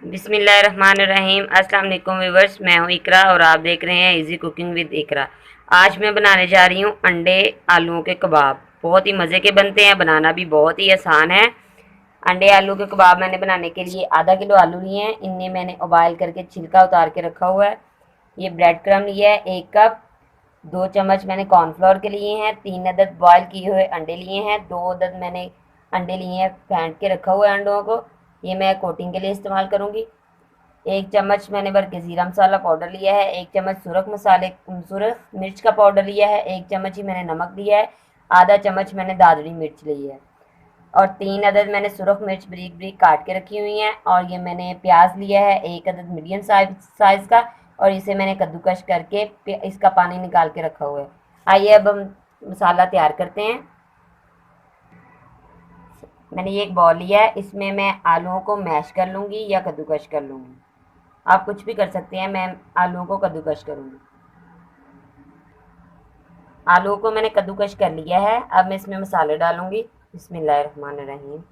बिस्मिल्लाहिर्रहमानिर्रहीम। अस्सलाम वालेकुम व्यूअर्स, मैं हूँ इकरा और आप देख रहे हैं इजी कुकिंग विद इकरा। आज मैं बनाने जा रही हूँ अंडे आलूओं के कबाब। बहुत ही मज़े के बनते हैं, बनाना भी बहुत ही आसान है। अंडे आलू के कबाब मैंने बनाने के लिए आधा किलो आलू लिए हैं। इन्हें मैंने उबाल करके छिलका उतार के रखा हुआ है। ये ब्रेड क्रम लिया है 1 कप। 2 चम्मच मैंने कॉर्नफ्लोर के लिए हैं। 3 अदद बॉयल किए हुए अंडे लिए हैं। 2 अदद मैंने अंडे लिए हैं, फेंट के रखा हुआ है अंडों को। ये मैं कोटिंग के लिए इस्तेमाल करूँगी। 1 चम्मच मैंने बल्कि ज़ीरा मसाला पाउडर लिया है। 1 चम्मच सुरख मिर्च का पाउडर लिया है। 1 चम्मच ही मैंने नमक लिया है। आधा चम्मच मैंने दादरी मिर्च ली है। और 3 अदद मैंने सुरख मिर्च ब्रीक ब्रीक काट के रखी हुई हैं। और ये मैंने प्याज लिया है 1 अदद मीडियम साइज़ का। और इसे मैंने कद्दूकश करके इसका पानी निकाल के रखा हुआ है। आइए अब हम मसाला तैयार करते हैं। मैंने ये एक बॉल लिया है, इसमें मैं आलूओं को मैश कर लूँगी या कद्दूकश कर लूँगी। आप कुछ भी कर सकते हैं, मैं आलूओं को कद्दूकश करूँगी। आलूओं को मैंने कद्दूकश कर लिया है। अब मैं इसमें मसाले डालूँगी। बिस्मिल्लाहिर्रहमानिर्रहीम।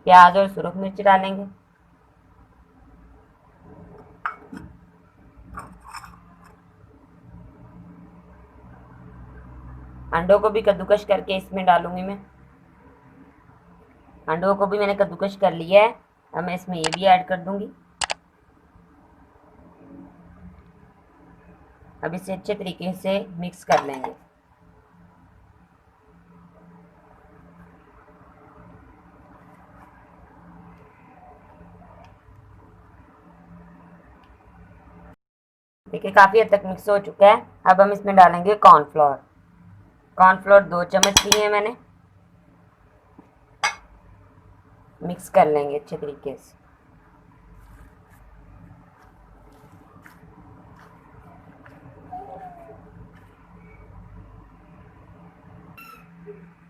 प्याज और सुरख मिर्च डालेंगे। अंडों को भी कद्दूकश करके इसमें डालूँगी मैं। अंडों को भी मैंने कद्दूकश कर लिया है। अब मैं इसमें ये भी ऐड कर दूँगी। अब इसे अच्छे तरीके से मिक्स कर लेंगे। देखिए काफ़ी हद तक मिक्स हो चुका है। अब हम इसमें डालेंगे कॉर्नफ्लोर। कॉर्नफ्लोर 2 चम्मच लिए हैं मैंने। मिक्स कर लेंगे अच्छे तरीके से।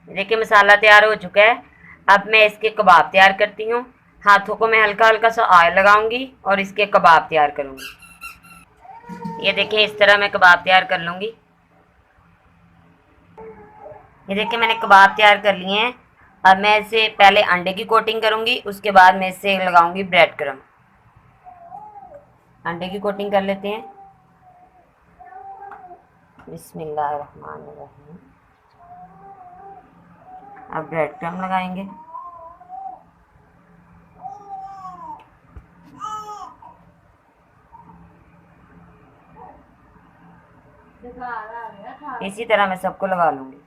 देखिए मसाला तैयार हो चुका है। अब मैं इसके कबाब तैयार करती हूँ। हाथों को मैं हल्का हल्का सा ऑयल लगाऊंगी और इसके कबाब तैयार करूँगी। ये देखिए इस तरह मैं कबाब तैयार कर लूँगी। ये देखिए मैंने कबाब तैयार कर लिए हैं। अब मैं इसे पहले अंडे की कोटिंग करूँगी, उसके बाद मैं इसे लगाऊंगी ब्रेड क्रम। अंडे की कोटिंग कर लेते हैं। बिस्मिल्लाहिर्रहमानिर्रहीम। अब ब्रेड क्रम लगाएंगे। इसी तरह मैं सबको लगा लूँगी।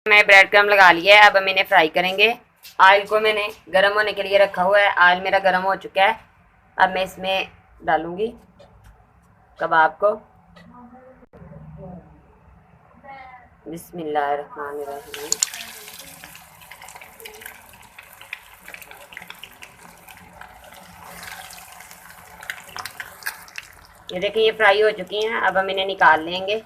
मैं ब्रेड क्रम लगा लिया है। अब हम इन्हें फ्राई करेंगे। ऑयल को मैंने गर्म होने के लिए रखा हुआ है। ऑयल मेरा गर्म हो चुका है। अब मैं इसमें डालूँगी कबाब को। बिस्मिल्लाहिर्रहमानिर्रहीम। ये देखिए ये फ्राई हो चुकी हैं। अब हम इन्हें निकाल लेंगे।